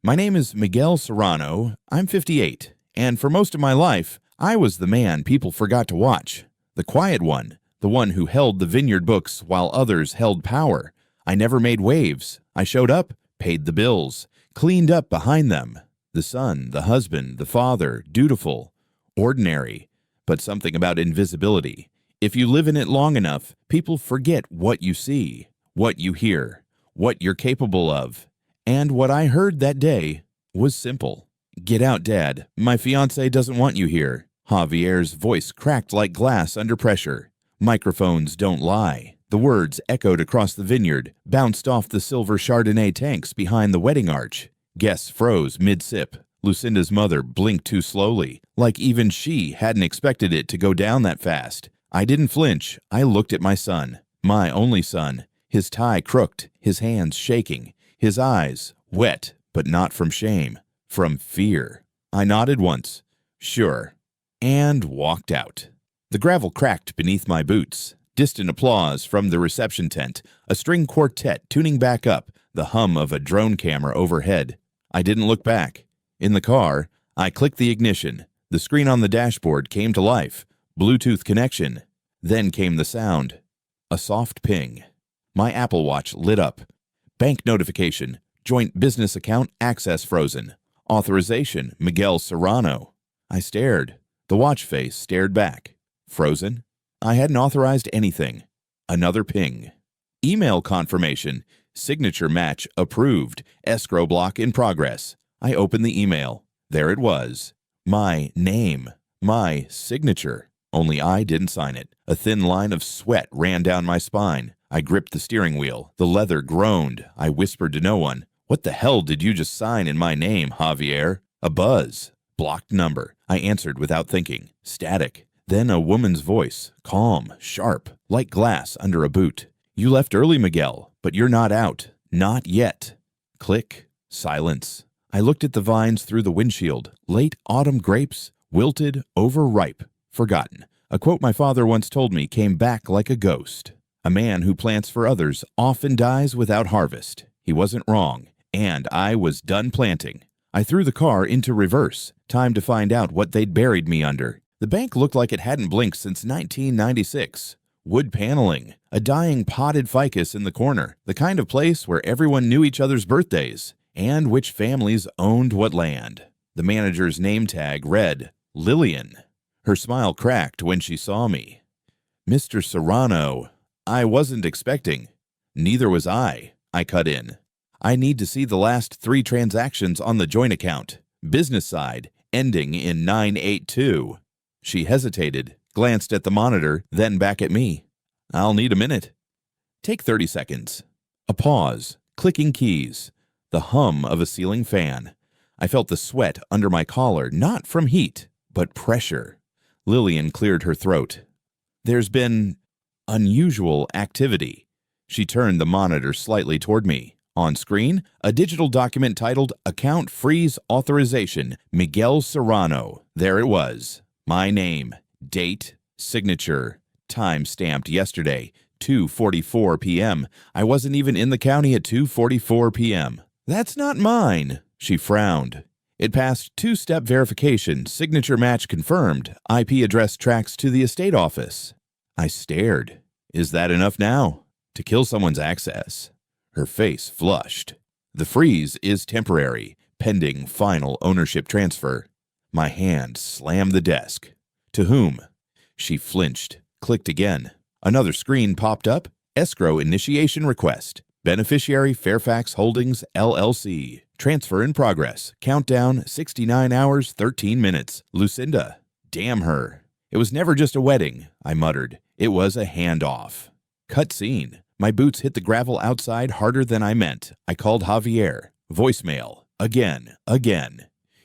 My name is Miguel Serrano. I'm 58, and for most of my life, I was the man people forgot to watch. The quiet one, the one who held the vineyard books while others held power. I never made waves. I showed up, paid the bills, cleaned up behind them. The son, the husband, the father, dutiful, ordinary, but something about invisibility. If you live in it long enough, people forget what you see, what you hear, what you're capable of. And what I heard that day was simple. "Get out, Dad. My fiancé doesn't want you here." Javier's voice cracked like glass under pressure. Microphones don't lie. The words echoed across the vineyard, bounced off the silver Chardonnay tanks behind the wedding arch. Guests froze mid-sip. Lucinda's mother blinked too slowly, like even she hadn't expected it to go down that fast. I didn't flinch. I looked at my son, my only son, his tie crooked, his hands shaking. His eyes, wet, but not from shame, from fear. I nodded once, sure, and walked out. The gravel cracked beneath my boots. Distant applause from the reception tent, a string quartet tuning back up, the hum of a drone camera overhead. I didn't look back. In the car, I clicked the ignition. The screen on the dashboard came to life. Bluetooth connection. Then came the sound. A soft ping. My Apple Watch lit up. Bank notification, joint business account access frozen. Authorization, Miguel Serrano. I stared. The watch face stared back. Frozen? I hadn't authorized anything. Another ping. Email confirmation, signature match approved, escrow block in progress. I opened the email. There it was. My name. My signature. Only I didn't sign it. A thin line of sweat ran down my spine. I gripped the steering wheel. The leather groaned. I whispered to no one. "What the hell did you just sign in my name, Javier?" A buzz. Blocked number. I answered without thinking. Static. Then a woman's voice. Calm, sharp, like glass under a boot. "You left early, Miguel, but you're not out. Not yet." Click. Silence. I looked at the vines through the windshield. Late autumn grapes. Wilted, overripe, forgotten. A quote my father once told me came back like a ghost. A man who plants for others often dies without harvest. He wasn't wrong, and I was done planting. I threw the car into reverse. Time to find out what they'd buried me under. The bank looked like it hadn't blinked since 1996. Wood paneling, a dying potted ficus in the corner, the kind of place where everyone knew each other's birthdays, and which families owned what land. The manager's name tag read, Lillian. Her smile cracked when she saw me. "Mr. Serrano, I wasn't expecting." "Neither was I cut in. "I need to see the last 3 transactions on the joint account. Business side, ending in 982. She hesitated, glanced at the monitor, then back at me. "I'll need a minute." "Take 30 seconds. A pause, clicking keys, the hum of a ceiling fan. I felt the sweat under my collar, not from heat, but pressure. Lillian cleared her throat. "There's been unusual activity." She turned the monitor slightly toward me. On screen, a digital document titled Account Freeze Authorization, Miguel Serrano. There it was. My name, date, signature, time stamped yesterday, 2:44 p.m. I wasn't even in the county at 2:44 p.m. "That's not mine," she frowned. "It passed 2-step verification, signature match confirmed, IP address tracks to the estate office." I stared. "Is that enough now? To kill someone's access?" Her face flushed. "The freeze is temporary, pending final ownership transfer." My hand slammed the desk. "To whom?" She flinched, clicked again. Another screen popped up. Escrow initiation request. Beneficiary Fairfax Holdings, LLC. Transfer in progress. Countdown 69 hours, 13 minutes. Lucinda. Damn her. "It was never just a wedding," I muttered. "It was a handoff." Cut scene. My boots hit the gravel outside harder than I meant. I called Javier. Voicemail. Again.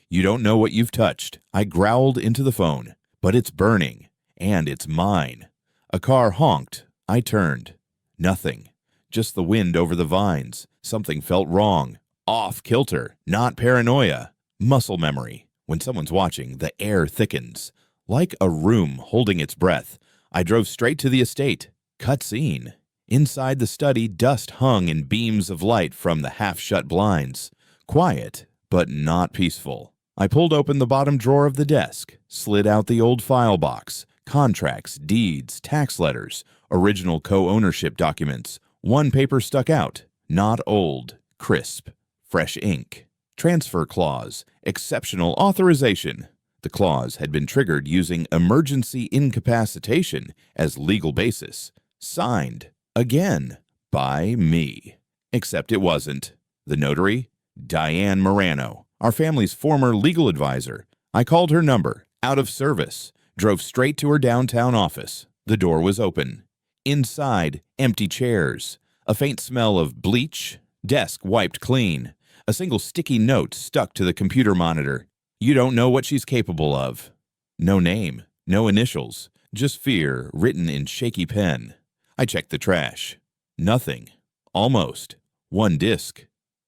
"You don't know what you've touched." I growled into the phone. "But it's burning. And it's mine." A car honked. I turned. Nothing. Just the wind over the vines. Something felt wrong. Off kilter. Not paranoia. Muscle memory. When someone's watching, the air thickens. Like a room holding its breath. I drove straight to the estate. Cut scene. Inside the study, dust hung in beams of light from the half-shut blinds. Quiet, but not peaceful. I pulled open the bottom drawer of the desk, slid out the old file box, contracts, deeds, tax letters, original co-ownership documents. One paper stuck out, not old, crisp, fresh ink. Transfer clause, exceptional authorization. The clause had been triggered using emergency incapacitation as legal basis. Signed, again, by me. Except it wasn't. The notary? Diane Morano, our family's former legal advisor. I called her number, out of service, drove straight to her downtown office. The door was open. Inside, empty chairs, a faint smell of bleach, desk wiped clean, a single sticky note stuck to the computer monitor. You don't know what she's capable of. No name, no initials, just fear written in shaky pen. I checked the trash. Nothing. Almost. One disc.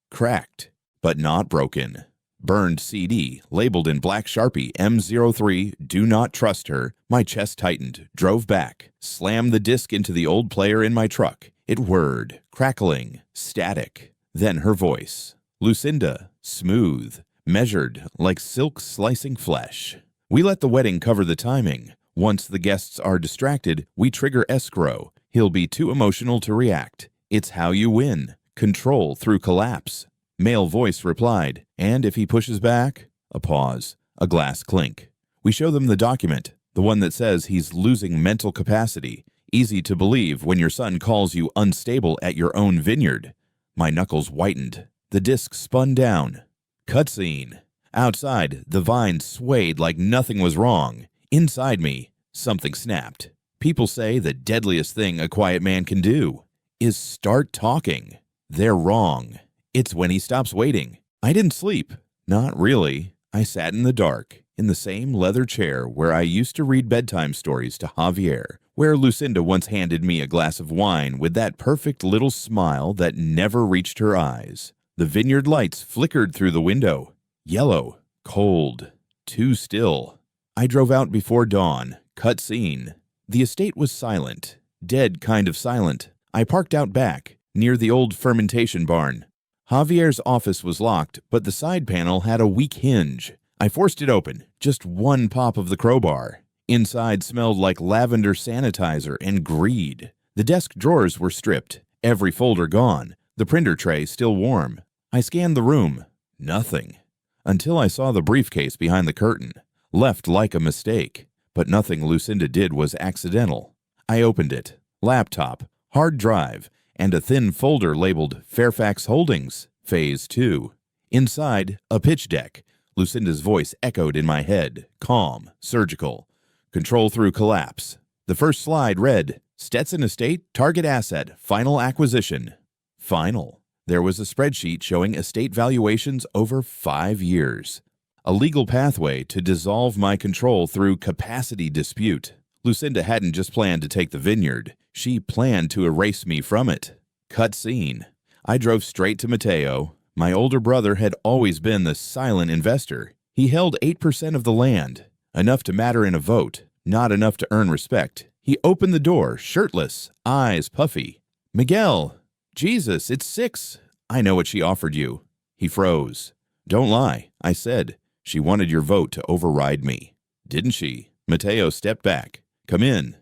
Cracked, but not broken. Burned CD, labeled in black Sharpie M03, do not trust her. My chest tightened, drove back, slammed the disc into the old player in my truck. It whirred, crackling, static. Then her voice. Lucinda, smooth, measured like silk slicing flesh. We let the wedding cover the timing. Once the guests are distracted, we trigger escrow. He'll be too emotional to react. It's how you win. Control through collapse. Male voice replied, and if he pushes back? A pause, a glass clink. We show them the document, the one that says he's losing mental capacity. Easy to believe when your son calls you unstable at your own vineyard. My knuckles whitened. The disc spun down. Cutscene. Outside, the vine swayed like nothing was wrong. Inside me, something snapped. People say the deadliest thing a quiet man can do is start talking. They're wrong. It's when he stops waiting. I didn't sleep. Not really. I sat in the dark, in the same leather chair where I used to read bedtime stories to Javier, where Lucinda once handed me a glass of wine with that perfect little smile that never reached her eyes. The vineyard lights flickered through the window. Yellow, cold, too still. I drove out before dawn. Cut scene. The estate was silent. Dead kind of silent. I parked out back, near the old fermentation barn. Javier's office was locked, but the side panel had a weak hinge. I forced it open, just one pop of the crowbar. Inside smelled like lavender sanitizer and greed. The desk drawers were stripped, every folder gone, the printer tray still warm. I scanned the room. Nothing. Until I saw the briefcase behind the curtain. Left like a mistake. But nothing Lucinda did was accidental. I opened it. Laptop, hard drive, and a thin folder labeled Fairfax Holdings, Phase 2. Inside, a pitch deck. Lucinda's voice echoed in my head, calm, surgical. Control through collapse. The first slide read, Stetson Estate, target asset, final acquisition. Final. There was a spreadsheet showing estate valuations over 5 years. A legal pathway to dissolve my control through capacity dispute. Lucinda hadn't just planned to take the vineyard. She planned to erase me from it. Cut scene. I drove straight to Mateo. My older brother had always been the silent investor. He held 8% of the land, enough to matter in a vote, not enough to earn respect. He opened the door, shirtless, eyes puffy. Miguel, Jesus, it's 6. I know what she offered you. He froze. Don't lie, I said. She wanted your vote to override me. Didn't she? Mateo stepped back. Come in.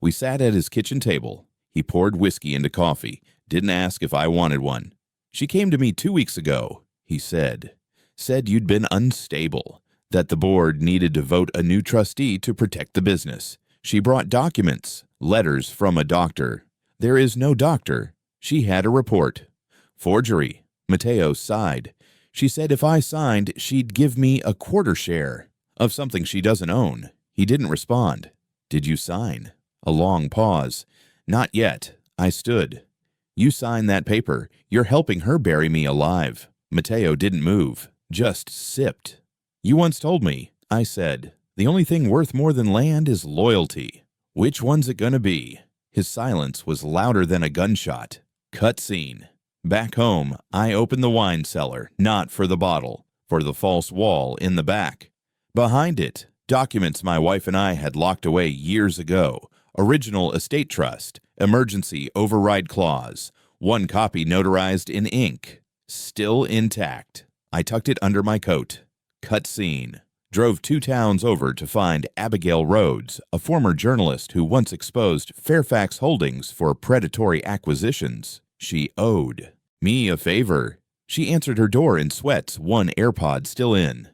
We sat at his kitchen table. He poured whiskey into coffee, didn't ask if I wanted one. She came to me 2 weeks ago, he said. Said you'd been unstable, that the board needed to vote a new trustee to protect the business. She brought documents, letters from a doctor. There is no doctor. She had a report. Forgery. Mateo sighed. She said if I signed, she'd give me a quarter share of something she doesn't own. He didn't respond. Did you sign? A long pause. Not yet. I stood. You sign that paper. You're helping her bury me alive. Mateo didn't move, just sipped. You once told me, I said, the only thing worth more than land is loyalty. Which one's it gonna be? His silence was louder than a gunshot. Cut scene. Back home, I opened the wine cellar, not for the bottle, for the false wall in the back. Behind it, documents my wife and I had locked away years ago. Original estate trust, emergency override clause, one copy notarized in ink, still intact. I tucked it under my coat. Cut scene. Drove 2 towns over to find Abigail Rhodes, a former journalist who once exposed Fairfax Holdings for predatory acquisitions. She owed me a favor. She answered her door in sweats, one AirPod still in.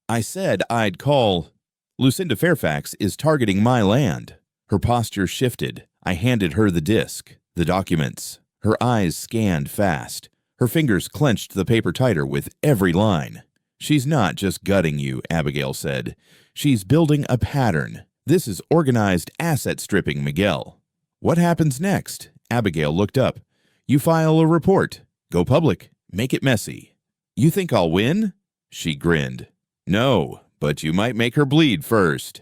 I said I'd call. Lucinda Fairfax is targeting my land. Her posture shifted. I handed her the disc, the documents. Her eyes scanned fast. Her fingers clenched the paper tighter with every line. She's not just gutting you, Abigail said. She's building a pattern. This is organized asset stripping, Miguel. What happens next? Abigail looked up. You file a report. Go public. Make it messy. You think I'll win? She grinned. No, but you might make her bleed first.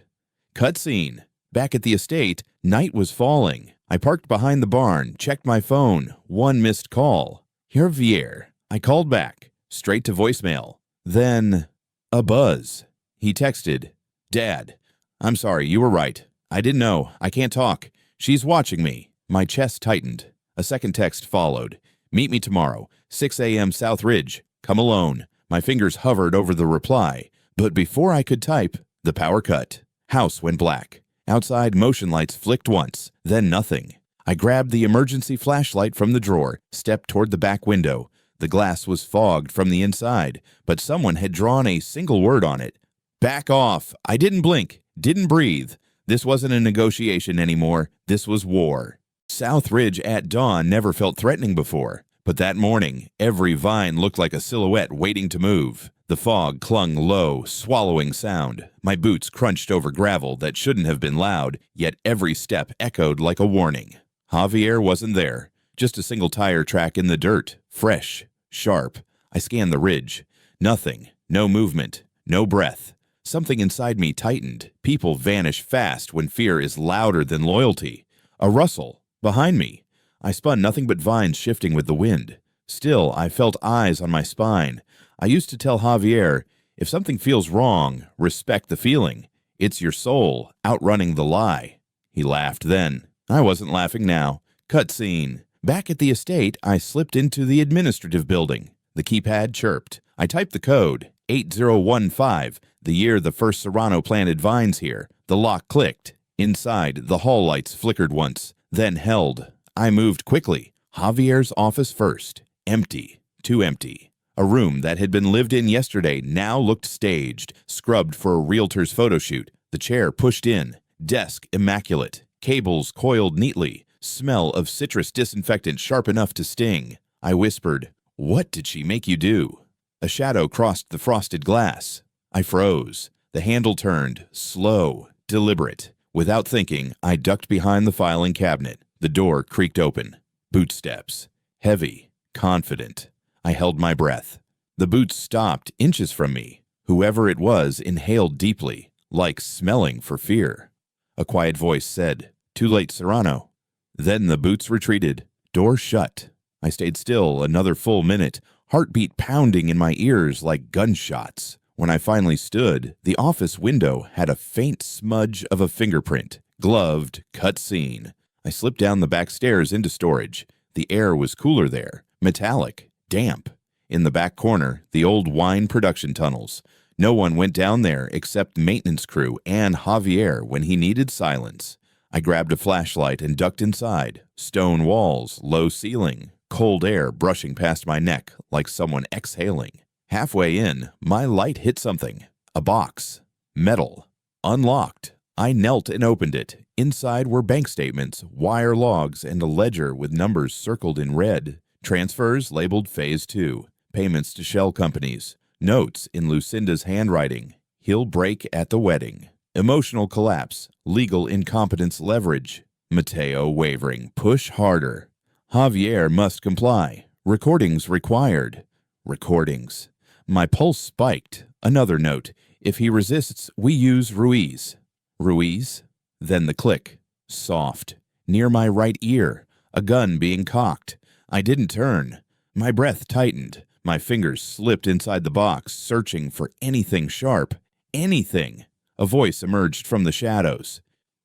Cut scene. Back at the estate, night was falling. I parked behind the barn, checked my phone. One missed call. Javier. I called back. Straight to voicemail. Then, a buzz. He texted, Dad, I'm sorry, you were right. I didn't know. I can't talk. She's watching me. My chest tightened. A second text followed. Meet me tomorrow, 6 a.m. South Ridge. Come alone. My fingers hovered over the reply. But before I could type, the power cut. House went black. Outside, motion lights flicked once, then nothing. I grabbed the emergency flashlight from the drawer, stepped toward the back window. The glass was fogged from the inside, but someone had drawn a single word on it. Back off. I didn't blink, didn't breathe. This wasn't a negotiation anymore. This was war. South Ridge at dawn never felt threatening before, but that morning, every vine looked like a silhouette waiting to move. The fog clung low, swallowing sound. My boots crunched over gravel that shouldn't have been loud, yet every step echoed like a warning. Javier wasn't there. Just a single tire track in the dirt, fresh, sharp. I scanned the ridge. Nothing, no movement, no breath. Something inside me tightened. People vanish fast when fear is louder than loyalty. A rustle, behind me. I spun, nothing but vines shifting with the wind. Still, I felt eyes on my spine. I used to tell Javier, if something feels wrong, respect the feeling. It's your soul outrunning the lie. He laughed then. I wasn't laughing now. Cut scene. Back at the estate, I slipped into the administrative building. The keypad chirped. I typed the code, 8015, the year the first Serrano planted vines here. The lock clicked. Inside, the hall lights flickered once, then held. I moved quickly. Javier's office first. Empty. Too empty. A room that had been lived in yesterday now looked staged, scrubbed for a realtor's photo shoot. The chair pushed in. Desk immaculate. Cables coiled neatly. Smell of citrus disinfectant sharp enough to sting. I whispered, What did she make you do? A shadow crossed the frosted glass. I froze. The handle turned, slow, deliberate. Without thinking, I ducked behind the filing cabinet. The door creaked open. Bootsteps. Heavy, confident. I held my breath. The boots stopped inches from me. Whoever it was inhaled deeply, like smelling for fear. A quiet voice said, Too late, Serrano. Then the boots retreated. Door shut. I stayed still another full minute, heartbeat pounding in my ears like gunshots. When I finally stood, the office window had a faint smudge of a fingerprint. Gloved, cut scene. I slipped down the back stairs into storage. The air was cooler there, metallic, damp. In the back corner, the old wine production tunnels. No one went down there except maintenance crew and Javier when he needed silence. I grabbed a flashlight and ducked inside. Stone walls, low ceiling, cold air brushing past my neck like someone exhaling. Halfway in, my light hit something. A box. Metal. Unlocked. I knelt and opened it. Inside were bank statements, wire logs, and a ledger with numbers circled in red. Transfers labeled Phase 2. Payments to shell companies. Notes in Lucinda's handwriting. He'll break at the wedding. Emotional collapse. Legal incompetence leverage. Mateo wavering. Push harder. Javier must comply. Recordings required. Recordings. My pulse spiked. Another note. If he resists, we use Ruiz. Ruiz? Then the click. Soft. Near my right ear. A gun being cocked. I didn't turn. My breath tightened. My fingers slipped inside the box, searching for anything sharp. Anything. A voice emerged from the shadows.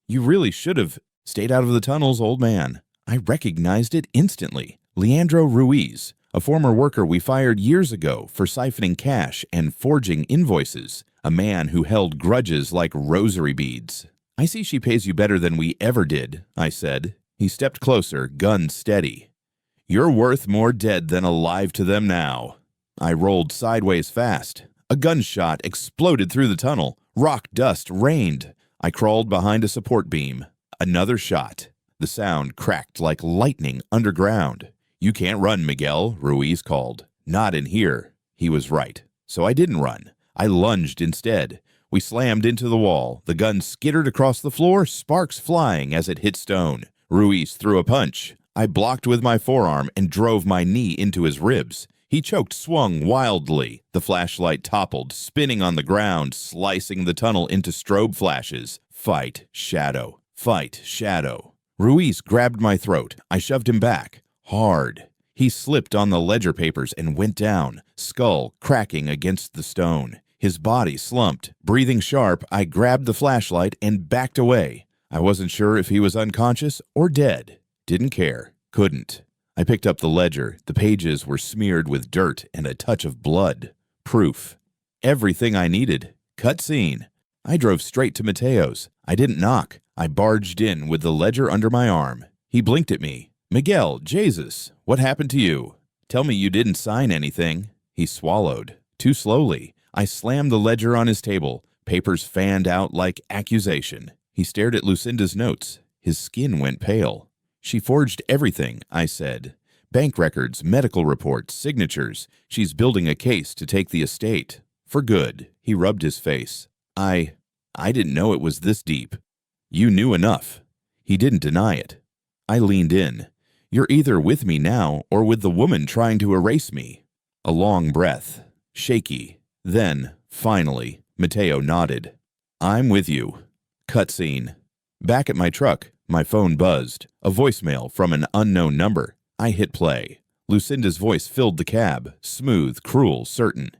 You really should have stayed out of the tunnels, old man. I recognized it instantly. Leandro Ruiz. A former worker we fired years ago for siphoning cash and forging invoices. A man who held grudges like rosary beads. I see she pays you better than we ever did, I said. He stepped closer, gun steady. You're worth more dead than alive to them now. I rolled sideways fast. A gunshot exploded through the tunnel. Rock dust rained. I crawled behind a support beam. Another shot. The sound cracked like lightning underground. You can't run, Miguel, Ruiz called. Not in here. He was right. So I didn't run. I lunged instead. We slammed into the wall. The gun skittered across the floor, sparks flying as it hit stone. Ruiz threw a punch. I blocked with my forearm and drove my knee into his ribs. He choked, swung wildly. The flashlight toppled, spinning on the ground, slicing the tunnel into strobe flashes. Fight, shadow. Fight, shadow. Ruiz grabbed my throat. I shoved him back. Hard. He slipped on the ledger papers and went down, skull cracking against the stone. His body slumped. Breathing sharp, I grabbed the flashlight and backed away. I wasn't sure if he was unconscious or dead. Didn't care. Couldn't. I picked up the ledger. The pages were smeared with dirt and a touch of blood. Proof. Everything I needed. Cutscene. I drove straight to Mateo's. I didn't knock. I barged in with the ledger under my arm. He blinked at me. Miguel, Jesus, what happened to you? Tell me you didn't sign anything. He swallowed. Too slowly. I slammed the ledger on his table. Papers fanned out like accusation. He stared at Lucinda's notes. His skin went pale. She forged everything, I said. Bank records, medical reports, signatures. She's building a case to take the estate. For good. He rubbed his face. I didn't know it was this deep. You knew enough. He didn't deny it. I leaned in. You're either with me now or with the woman trying to erase me. A long breath. Shaky. Then, finally, Mateo nodded. I'm with you. Cutscene. Back at my truck, my phone buzzed. A voicemail from an unknown number. I hit play. Lucinda's voice filled the cab. Smooth, cruel, certain.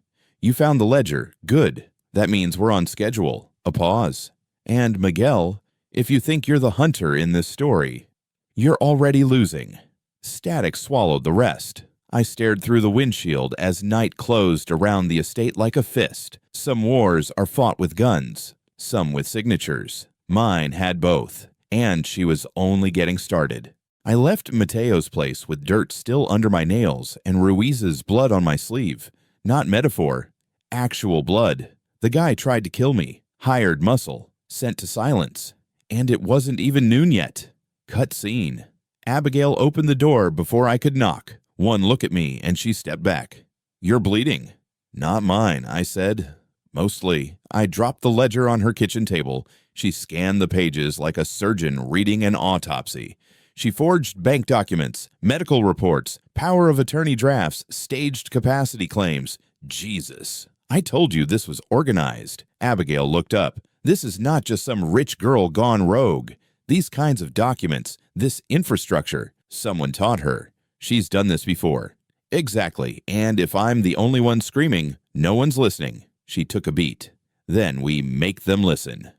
You found the ledger. Good. That means we're on schedule. A pause. And Miguel, if you think you're the hunter in this story, you're already losing. Static swallowed the rest. I stared through the windshield as night closed around the estate like a fist. Some wars are fought with guns, some with signatures. Mine had both, and she was only getting started. I left Mateo's place with dirt still under my nails and Ruiz's blood on my sleeve. Not metaphor, actual blood. The guy tried to kill me, hired muscle, sent to silence. And it wasn't even noon yet. Cut scene. Abigail opened the door before I could knock. One look at me and she stepped back. You're bleeding. Not mine, I said. Mostly. I dropped the ledger on her kitchen table. She scanned the pages like a surgeon reading an autopsy. She forged bank documents, medical reports, power of attorney drafts, staged capacity claims. Jesus. I told you this was organized. Abigail looked up. This is not just some rich girl gone rogue. These kinds of documents, this infrastructure, someone taught her. She's done this before. Exactly, and if I'm the only one screaming, no one's listening. She took a beat. Then we make them listen.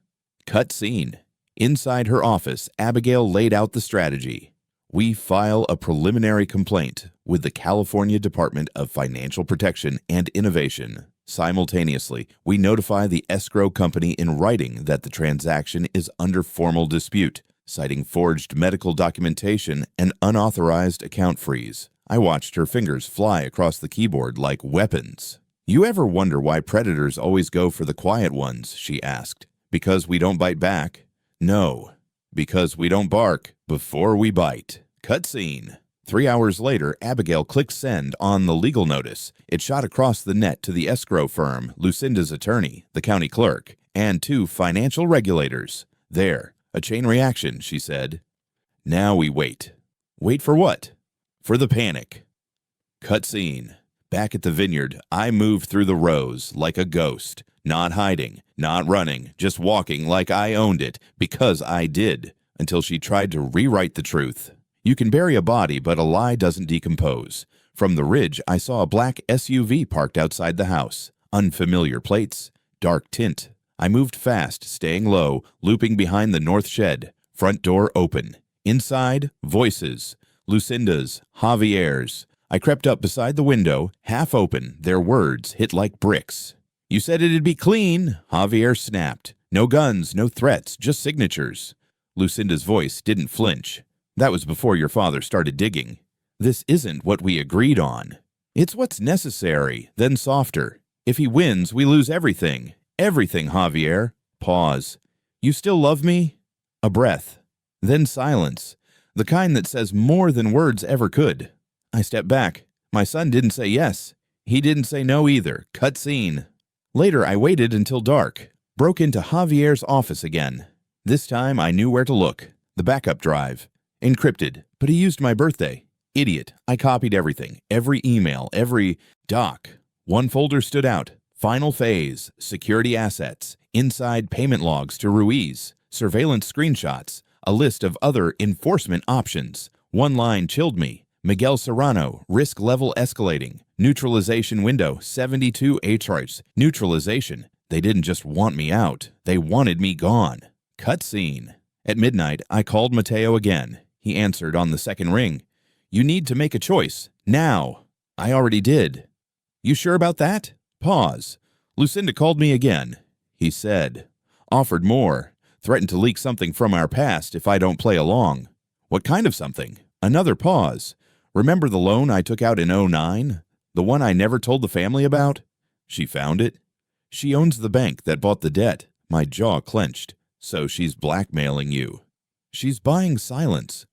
Cut scene. Inside her office, Abigail laid out the strategy. We file a preliminary complaint with the California Department of Financial Protection and Innovation. Simultaneously, we notify the escrow company in writing that the transaction is under formal dispute, citing forged medical documentation and unauthorized account freeze. I watched her fingers fly across the keyboard like weapons. You ever wonder why predators always go for the quiet ones? She asked. Because we don't bite back? No. Because we don't bark before we bite. Cutscene. 3 hours later, Abigail clicked send on the legal notice. It shot across the net to the escrow firm, Lucinda's attorney, the county clerk, and 2 financial regulators. There, a chain reaction, she said. Now we wait. Wait for what? For the panic. Cutscene. Back at the vineyard, I moved through the rows like a ghost, not hiding, not running, just walking like I owned it, because I did, until she tried to rewrite the truth. You can bury a body, but a lie doesn't decompose. From the ridge, I saw a black SUV parked outside the house. Unfamiliar plates, dark tint. I moved fast, staying low, looping behind the north shed. Front door open. Inside, voices. Lucinda's, Javier's. I crept up beside the window, half open, their words hit like bricks. "You said it'd be clean," Javier snapped. "No guns, no threats, just signatures." Lucinda's voice didn't flinch. "That was before your father started digging. This isn't what we agreed on. It's what's necessary," then softer. "If he wins, we lose everything. Everything, Javier." Pause. "You still love me?" A breath. Then silence. The kind that says more than words ever could. I stepped back. My son didn't say yes. He didn't say no either. Cut scene. Later, I waited until dark. Broke into Javier's office again. This time, I knew where to look. The backup drive. Encrypted, but he used my birthday. Idiot. I copied everything. Every email, every doc. One folder stood out. Final phase. Security assets. Inside payment logs to Ruiz. Surveillance screenshots. A list of other enforcement options. One line chilled me. Miguel Serrano, risk level escalating. Neutralization window, 72 H-Rights. Neutralization. They didn't just want me out. They wanted me gone. Cut scene. At midnight, I called Mateo again. He answered on the second ring. "You need to make a choice. Now." "I already did." "You sure about that?" Pause. "Lucinda called me again." He said. "Offered more. Threatened to leak something from our past if I don't play along." "What kind of something?" Another pause. "Remember the loan I took out in '09? The one I never told the family about?" "She found it." "She owns the bank that bought the debt." My jaw clenched. "So she's blackmailing you." "She's buying silence."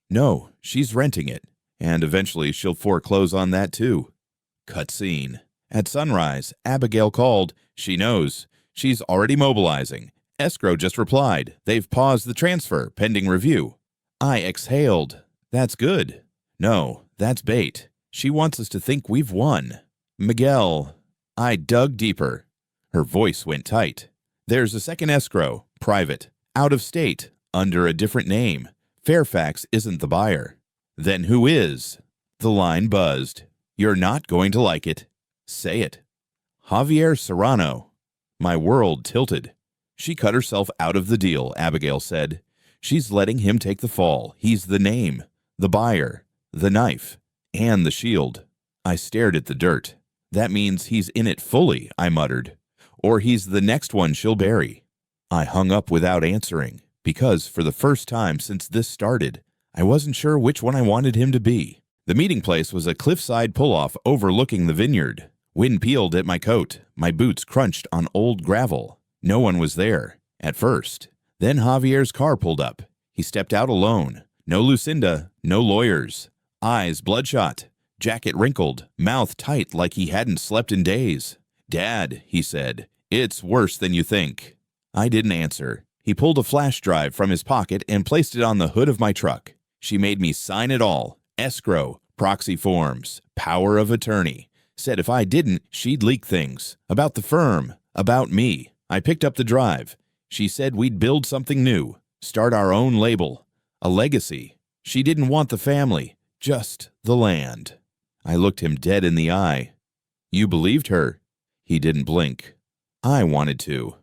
"No, she's renting it. And eventually she'll foreclose on that too." Cut scene. At sunrise, Abigail called. "She knows. She's already mobilizing. Escrow just replied. They've paused the transfer, pending review." I exhaled. "That's good." "No, that's bait. She wants us to think we've won." "Miguel." I dug deeper. Her voice went tight. "There's a second escrow, private, out of state, under a different name. Fairfax isn't the buyer." "Then who is?" The line buzzed. "You're not going to like it." "Say it." "Javier Serrano." My world tilted. "She cut herself out of the deal," Abigail said. "She's letting him take the fall. He's the name, the buyer, the knife, and the shield." I stared at the dirt. "That means he's in it fully," I muttered. "Or he's the next one she'll bury." I hung up without answering, because for the first time since this started, I wasn't sure which one I wanted him to be. The meeting place was a cliffside pull-off overlooking the vineyard. Wind peeled at my coat. My boots crunched on old gravel. No one was there, at first. Then Javier's car pulled up. He stepped out alone. No Lucinda, no lawyers. Eyes bloodshot, jacket wrinkled, mouth tight like he hadn't slept in days. "Dad," he said, "it's worse than you think." I didn't answer. He pulled a flash drive from his pocket and placed it on the hood of my truck. She made me sign it all. Escrow, proxy forms, power of attorney. Said if I didn't, she'd leak things. About the firm, about me. I picked up the drive. She said we'd build something new, start our own label, a legacy. She didn't want the family, just the land. I looked him dead in the eye. "You believed her?" He didn't blink. I wanted to.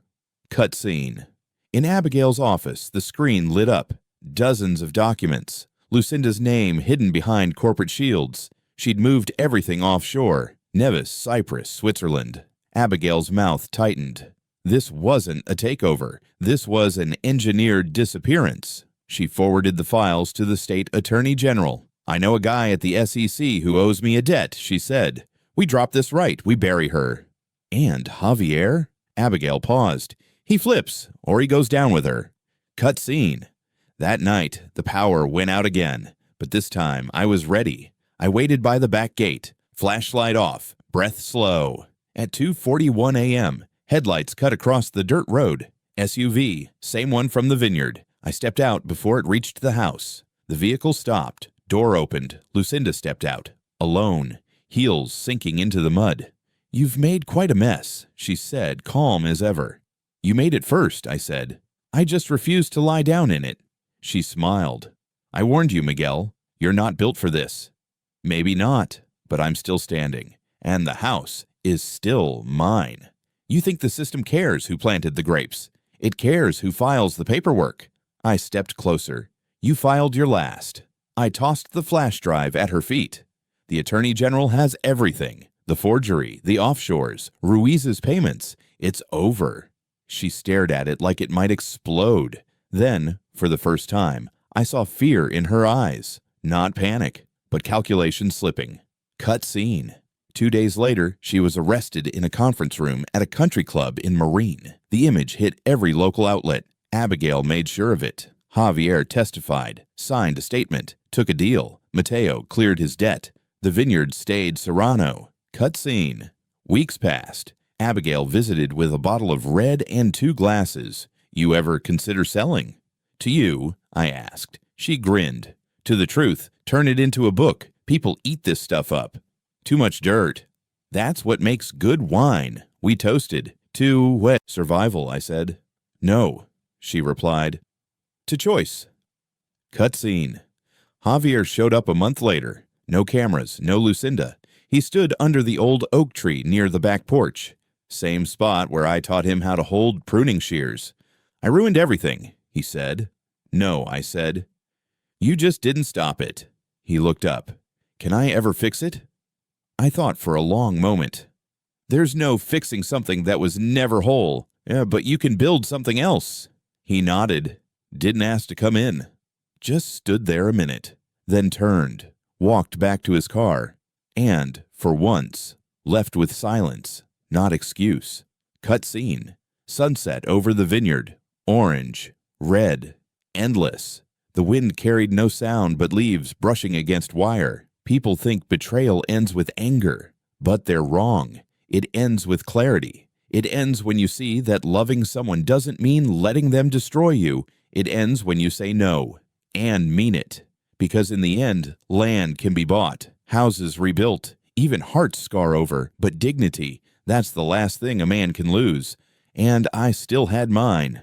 Cut scene. In Abigail's office, the screen lit up. Dozens of documents. Lucinda's name hidden behind corporate shields. She'd moved everything offshore. Nevis, Cyprus, Switzerland. Abigail's mouth tightened. This wasn't a takeover. This was an engineered disappearance. She forwarded the files to the state attorney general. "I know a guy at the SEC who owes me a debt," she said. "We drop this right. We bury her." "And Javier?" Abigail paused. "He flips, or he goes down with her." Cut scene. That night, the power went out again, but this time I was ready. I waited by the back gate, flashlight off, breath slow. At 2:41 a.m., headlights cut across the dirt road. SUV, same one from the vineyard. I stepped out before it reached the house. The vehicle stopped. Door opened. Lucinda stepped out, alone, heels sinking into the mud. "You've made quite a mess," she said, calm as ever. "You made it first," I said. "I just refused to lie down in it." She smiled. "I warned you, Miguel. You're not built for this." "Maybe not, but I'm still standing, and the house is still mine. You think the system cares who planted the grapes. It cares who files the paperwork." I stepped closer. "You filed your last." I tossed the flash drive at her feet. The Attorney General has everything. The forgery, the offshores, Ruiz's payments. It's over. She stared at it like it might explode. Then, for the first time, I saw fear in her eyes. Not panic, but calculation slipping. Cut scene. 2 days later, she was arrested in a conference room at a country club in Marine. The image hit every local outlet. Abigail made sure of it. Javier testified, signed a statement, took a deal. Mateo cleared his debt. The vineyard stayed Serrano. Cut scene. Weeks passed. Abigail visited with a bottle of red and 2 glasses. You ever consider selling? To you, I asked. She grinned. To the truth, turn it into a book. People eat this stuff up. Too much dirt. That's what makes good wine. We toasted. To what? Survival, I said. No, she replied. To choice. Cut scene. Javier showed up a month later. No cameras, no Lucinda. He stood under the old oak tree near the back porch. Same spot where I taught him how to hold pruning shears. I ruined everything, he said. No, I said. You just didn't stop it. He looked up. Can I ever fix it? I thought for a long moment. There's no fixing something that was never whole. Yeah, but you can build something else. He nodded. Didn't ask to come in. Just stood there a minute, then turned, walked back to his car, and, for once, left with silence, not excuse. Cut scene. Sunset over the vineyard. Orange. Red. Endless. The wind carried no sound but leaves brushing against wire. People think betrayal ends with anger, but they're wrong. It ends with clarity. It ends when you see that loving someone doesn't mean letting them destroy you. It ends when you say no, and mean it. Because in the end, land can be bought, houses rebuilt, even hearts scar over, but dignity, that's the last thing a man can lose. And I still had mine.